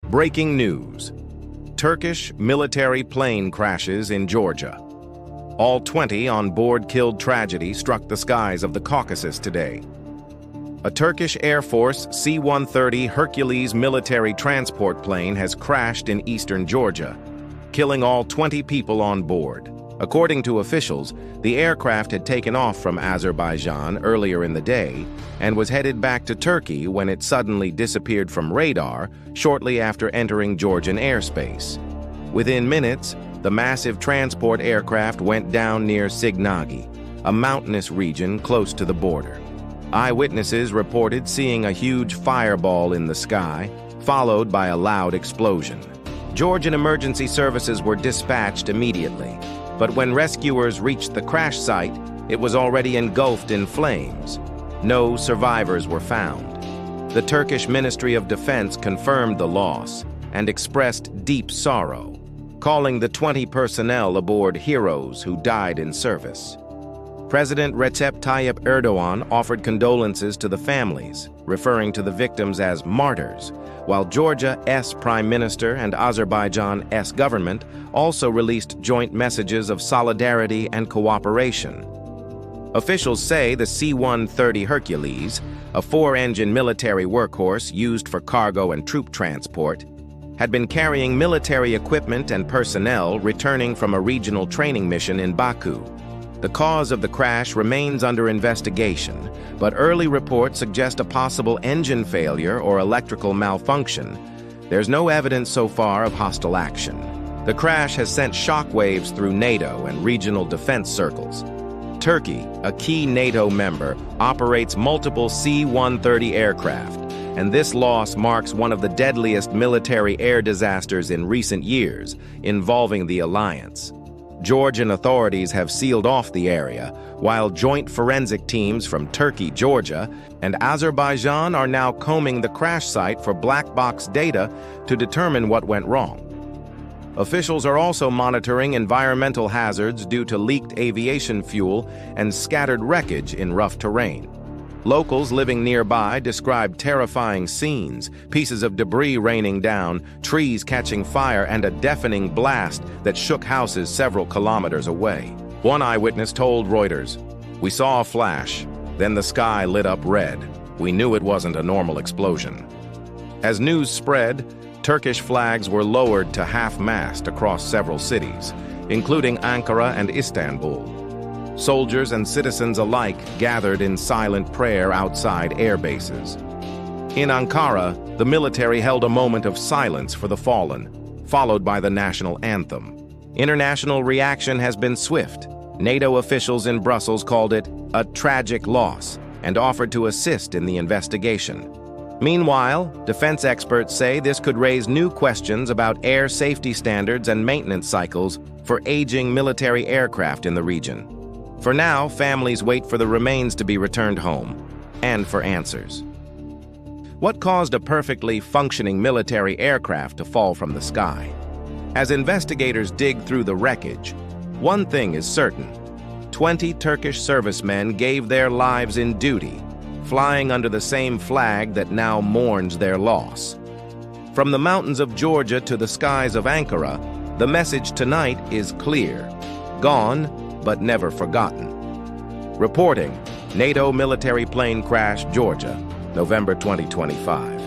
Breaking news. Turkish military plane crashes in Georgia. All 20 on board killed. Tragedy struck the skies of the Caucasus today. A Turkish Air Force C-130 Hercules military transport plane has crashed in eastern Georgia, killing all 20 people on board. According to officials, the aircraft had taken off from Azerbaijan earlier in the day and was headed back to Turkey when it suddenly disappeared from radar shortly after entering Georgian airspace. Within minutes, the massive transport aircraft went down near Sighnaghi, a mountainous region close to the border. Eyewitnesses reported seeing a huge fireball in the sky, followed by a loud explosion. Georgian emergency services were dispatched immediately, but when rescuers reached the crash site, it was already engulfed in flames. No survivors were found. The Turkish Ministry of Defense confirmed the loss and expressed deep sorrow, calling the 20 personnel aboard heroes who died in service. President Recep Tayyip Erdoğan offered condolences to the families, referring to the victims as martyrs, while Georgia's Prime Minister and Azerbaijan's government also released joint messages of solidarity and cooperation. Officials say the C-130 Hercules, a 4-engine military workhorse used for cargo and troop transport, had been carrying military equipment and personnel returning from a regional training mission in Baku. The cause of the crash remains under investigation, but early reports suggest a possible engine failure or electrical malfunction. There's no evidence so far of hostile action. The crash has sent shockwaves through NATO and regional defense circles. Turkey, a key NATO member, operates multiple C-130 aircraft, and this loss marks one of the deadliest military air disasters in recent years involving the alliance. Georgian authorities have sealed off the area, while joint forensic teams from Turkey, Georgia, and Azerbaijan are now combing the crash site for black box data to determine what went wrong. Officials are also monitoring environmental hazards due to leaked aviation fuel and scattered wreckage in rough terrain. Locals living nearby described terrifying scenes, pieces of debris raining down, trees catching fire, and a deafening blast that shook houses several kilometers away. One eyewitness told Reuters, "We saw a flash, then the sky lit up red. We knew it wasn't a normal explosion." As news spread, Turkish flags were lowered to half-mast across several cities, including Ankara and Istanbul. Soldiers and citizens alike gathered in silent prayer outside air bases. In Ankara, the military held a moment of silence for the fallen, followed by the national anthem. International reaction has been swift. NATO officials in Brussels called it a tragic loss and offered to assist in the investigation. Meanwhile, defense experts say this could raise new questions about air safety standards and maintenance cycles for aging military aircraft in the region. For now, families wait for the remains to be returned home and for answers. What caused a perfectly functioning military aircraft to fall from the sky? As investigators dig through the wreckage, one thing is certain: 20 Turkish servicemen gave their lives in duty, flying under the same flag that now mourns their loss. From the mountains of Georgia to the skies of Ankara, the message tonight is clear: gone, but never forgotten. Reporting, NATO military plane crash, Georgia, November 2025.